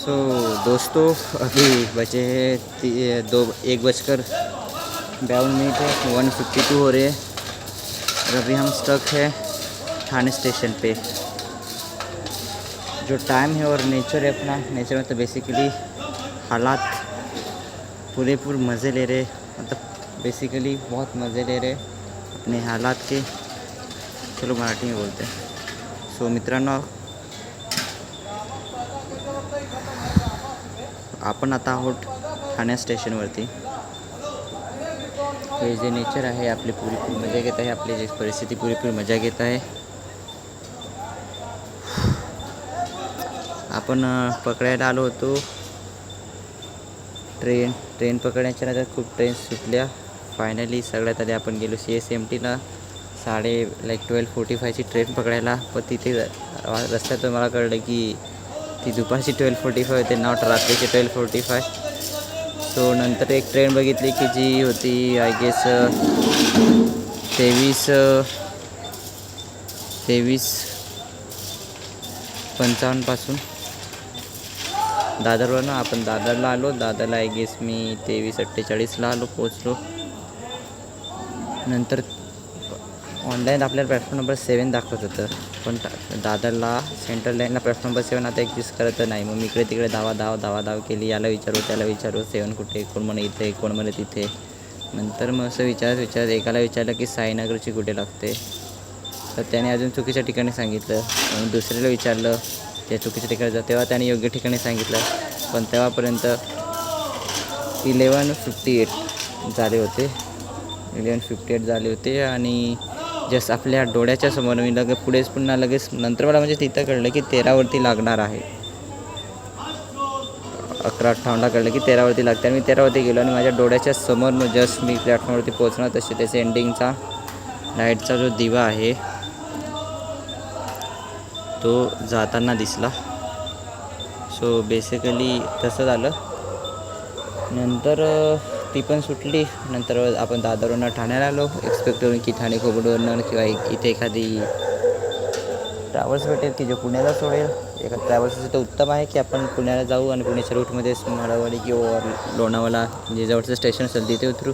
So दोस्तों अभी बचे हैं 1:52 है, 1:52 हो रहे हैं और अभी हम स्टक है थाने स्टेशन पे। जो टाइम है और नेचर है अपना, नेचर में तो बेसिकली हालात पूरेपूर मज़े ले रहे, मतलब बेसिकली बहुत मज़े ले रहे अपने हालात के। चलो मराठी में बोलते हैं। सो मित्रांनो, आपण आता आहोत ठाणे स्टेशनवरती। हे जे नेचर आहे आपली पुरेपूर मजा घेत आहे, आपली जी परिस्थिती पुरेपूर मजा घेत आहे। आपण पकडायला आलो होतो ट्रेन पकडण्याच्या नंतर खूप ट्रेन सुटल्या। फायनली सगळ्यात आधी आपण गेलो CSMTला 12:45ची ट्रेन पकडायला। पण तिथे रस्त्यातून मला कळलं की ती दुपारची 12:45 होते, नॉट रात्रीची 12:45। सो नंतर एक ट्रेन बघितली की जी होती आय गेस 23:55 पासून दादरवरनं आपण दादरला आलो। दादरला आय गेस मी 23:48ला पोचलो। नंतर ऑनलाईन आपल्याला प्लॅटफॉर्म नंबर 7 दाखवत होतं, पण दादरला सेंट्रल लाईनला प्लॅटफॉर्म नंबर 7 आता एक्झिस्ट करत नाही। मग मी इकडे तिकडे धावा केली, याला विचारू त्याला विचारू 7 कुठे, कोण म्हणे इथे, कोण म्हणे तिथे। नंतर मग असं विचारत एकाला विचारलं की साईनगरची कुठे लागते, तर त्याने अजून चुकीच्या ठिकाणी सांगितलं। मग दुसऱ्याला विचारलं ते चुकीच्या ठिकाणी जा, तेव्हा त्याने योग्य ठिकाणी सांगितलं, पण तेव्हापर्यंत 11:58 झाले होते। 11:58 झाले होते आणि जस्ट आपल्या डोळ्याच्या समोर मी पुढेच पुन्हा लगेच नंतर मला म्हणजे तिथं कळलं की 13वरती लागणार आहे। 11:58ला कळलं की 13वरती लागते आणि मी 13वरती गेलो आणि माझ्या डोळ्याच्या समोर जस्ट मी प्लॅटफॉर्मवरती पोहोचणार तसे त्याचे एंडिंगचा लाईटचा जो दिवा आहे तो जाताना दिसला। सो बेसिकली तसं झालं। नंतर ती पण सुटली। नंतर आपण दादरवरनं ठाण्याला आलो, एक्सपेक्ट करून की ठाणे खोबडवरनं किंवा इथे एखादी ट्रॅव्हल्स भेटेल की जो पुण्याला सोडेल। एका ट्रॅव्हल्सचं तर उत्तम आहे की आपण पुण्याला जाऊ आणि पुण्याच्या रूटमध्ये माळावाडी किंवा लोणावळा जे जवळचं स्टेशन असेल तिथे उतरू।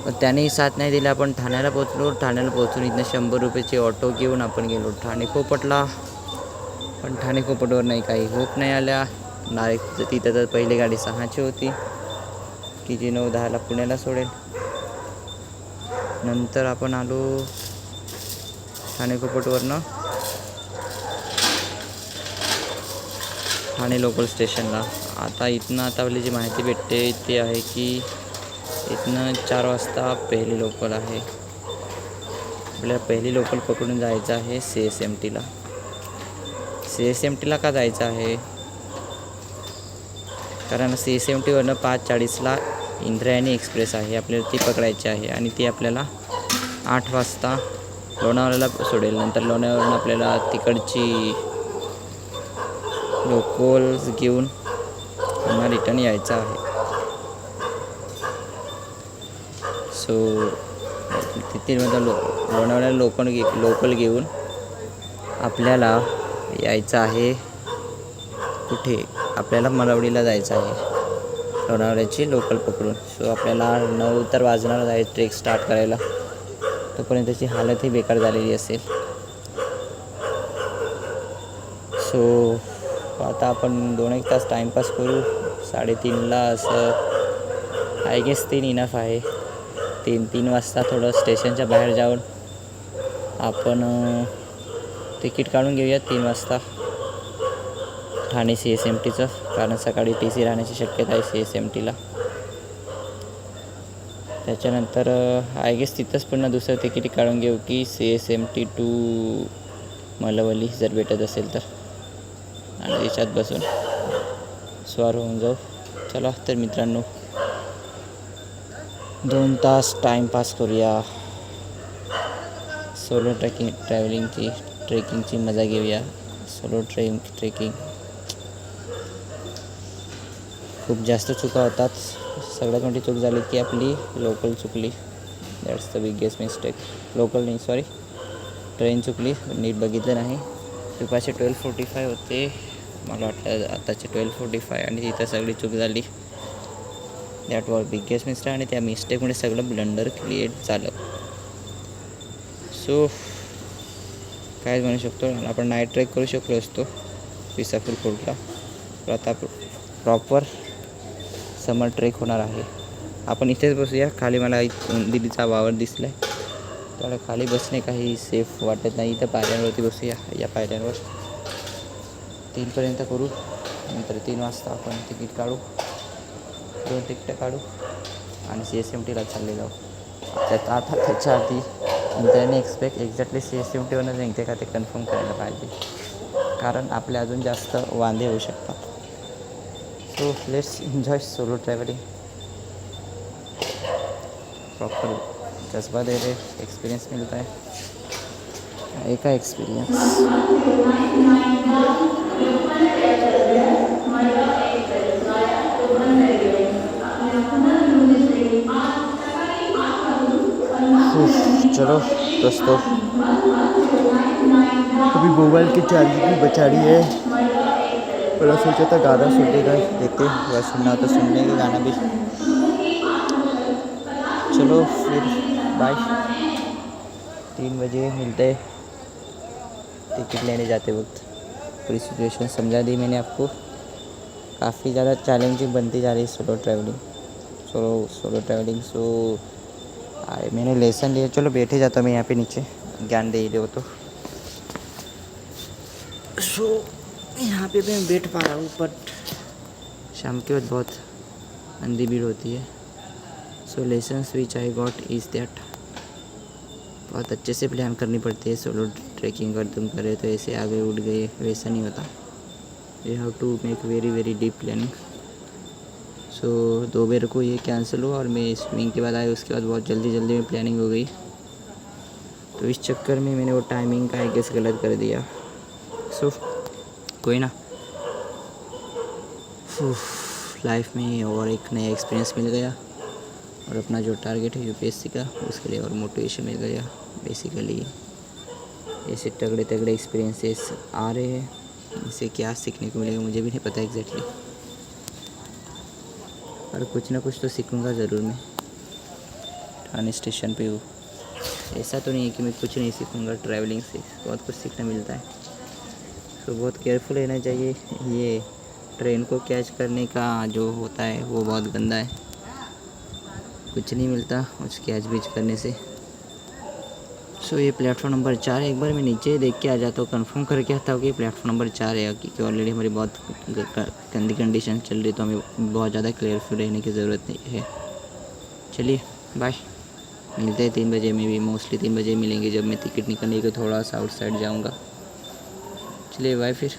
पण त्यानेही साथ नाही दिला। आपण ठाण्याला पोचलो। ठाण्याला पोचून इथनं 100 रुपयाची ऑटो घेऊन आपण गेलो ठाणे खोपटला। पण ठाणे खोपटवर नाही काही होप नाही आल्या। डायरेक्ट तिथं तर पहिली गाडी 6ची होती की जी 9:10ला पुण्याला सोडेल। नंतर आपण आलो ठाणे खोपटवरनं ठाणे लोकल स्टेशनला। आता इथनं आपली जी माहिती भेटते ती आहे की इथनं 4 वाजता पहिली लोकल आहे। आपल्याला पहिली लोकल पकडून जायचं आहे CSMTला। CSMTला का जायचं आहे, कारण CSMTवरनं 5:40ला इंद्रायणी एक्सप्रेस आहे, आपल्याला ती पकडायची आहे आणि ती आपल्याला 8 वाजता लोणावळ्याला सोडेल। नंतर लोणावळ्यावरून आपल्याला तिकडची लोकल्स घेऊन पुन्हा रिटर्न यायचं आहे। सो तिथे लोणावळ्याला लोकल घेऊन आपल्याला यायचं आहे कुठे, आपल्याला मलवडीला जायचं आहे लोणावळ्याची लोकल पकडून। सो आपल्याला 9 तर वाजणार आहे ट्रेक स्टार्ट करायला, तोपर्यंतची हालतही बेकार झालेली असेल। सो आता आपण 2-1 तास टाईमपास करू। 3:30ला असं आय गेस 3 इनफ आहे। 3 वाजता थोडं स्टेशनच्या बाहेर जाऊन आपण तिकीट काढून घेऊया 3 वाजता ठाणे CSMTचं, कारण सकाळी TC राहण्याची शक्यता आहे CSMTला। त्याच्यानंतर आय गेस तिथंच पुन्हा दुसरं तिकीट काढून घेऊ की CSMT टू मलवली जर भेटत असेल तर, आणि त्याच्यात बसून स्वार होऊन जाऊ। चला तर मित्रांनो 2 तास टाईमपास करूया, सोलो ट्रेकिंगची मजा घेऊया। सोलो ट्रेकिंग खूप जास्त चुका होतात। सगळ्यात मोठी चूक झाली की आपली लोकल चुकली, that's the biggest mistake. Local नाही, ट्रेन चुकली, नीट बघितलं नाही। दुपारचे 12:45 होते मला वाटतं आताचे 12:45 आणि तिथं सगळी चूक झाली. दॅट वॉज बिगेस्ट मिस्टेक आणि त्या मिस्टेकमुळे सगळं ब्लंडर क्रिएट झालं. सो काय म्हणू शकतो, आपण नाईट ट्रेक करू शकलो असतो विसापूर फोर्टला. तर आता प्रॉपर समर ट्रेक होणार आहे. आपण इथेच बसूया. खाली मला दिल्लीचा वावर दिसला आहे, त्याला खाली बसणे काही सेफ वाटत नाही. इथं पायऱ्यांवरती बसूया. या पायऱ्यांवर 3पर्यंत करू. नंतर 3 वाजता आपण तिकीट काढू, 2 तिकीटं काढू आणि CSMTला चालले जाऊ. त्याच्या आधी त्याने एक्झॅक्टली CSMTवरनं निघते का ते कन्फर्म करायला पाहिजे, कारण आपले अजून जास्त वांदे होऊ शकतात. So let's enjoy solo travelling. Proper जज्बा दे रहे, एक्सपीरियंस मिलता है. एक एक्सपीरियंस. चलो दोस्तों, अभी मोबाइल की चार्जिंग भी बचा रही है. पहले सोचा था गाना सुनने का, देखते वह सुनना तो सुन लेंगे गाना भी. चलो फिर बाय. 3 बजे मिलते. टिकट लेने जाते वक्त पूरी सिचुएशन समझा दी मैंने आपको. काफ़ी ज़्यादा चैलेंजिंग बनती जा रही है सोलो ट्रैवलिंग. सो मैंने लेसन लिया. चलो बैठे जाता मैं यहाँ पे नीचे, ज्ञान दे ही रहे हो तो. सो यहाँ पे मैं बैठ पा रहा हूँ, बट शाम के वक्त बहुत अंधी भीड़ होती है. So lessons which I got is that बहुत अच्छे से प्लान करनी पड़ती है. सोलो ट्रैकिंग अगर तुम करे तो ऐसे आगे उठ गए वैसा नहीं होता. You have to make very very deep planning. So 2 बार को ये कैंसिल हुआ और मैं स्विमिंग के बाद आया. उसके बाद बहुत जल्दी में प्लानिंग हो गई, तो इस चक्कर में मैंने वो टाइमिंग का आई गेस गलत कर दिया. सो कोई ना, लाइफ में और एक नया एक्सपीरियंस मिल गया, और अपना जो टारगेट है UPSC का, उसके लिए और मोटिवेशन मिल गया. बेसिकली ऐसे तगड़े एक्सपीरियंसेस आ रहे हैं. इससे क्या सीखने को मिलेगा मुझे भी नहीं पता एग्जैक्टली, पर कुछ ना कुछ तो सीखूंगा ज़रूर. मैं ठाणे स्टेशन पे हूँ. ऐसा तो नहीं है कि मैं कुछ नहीं सीखूंगा. ट्रैवलिंग से बहुत कुछ सीखने मिलता है. तो बहुत केयरफुल रहना चाहिए. ये ट्रेन को कैच करने का जो होता है वो बहुत गंदा है. कुछ नहीं मिलता उस कैच बीच करने से. सो ये प्लेटफॉर्म नंबर 4 है. एक बार मैं नीचे देख के आ जाता हूँ, कंफर्म करके आता हूँ कि प्लेटफॉर्म नंबर 4 है, क्योंकि ऑलरेडी हमारी बहुत गंदी कंडीशन चल रही, तो हमें बहुत ज़्यादा केयरफुल रहने की ज़रूरत नहीं है. चलिए बाय. मिलते हैं 3 बजे में भी. मोस्टली 3 बजे मिलेंगे, जब मैं टिकट निकलने को थोड़ा सा आउटसाइड जाऊँगा. चलिए बाय फिर.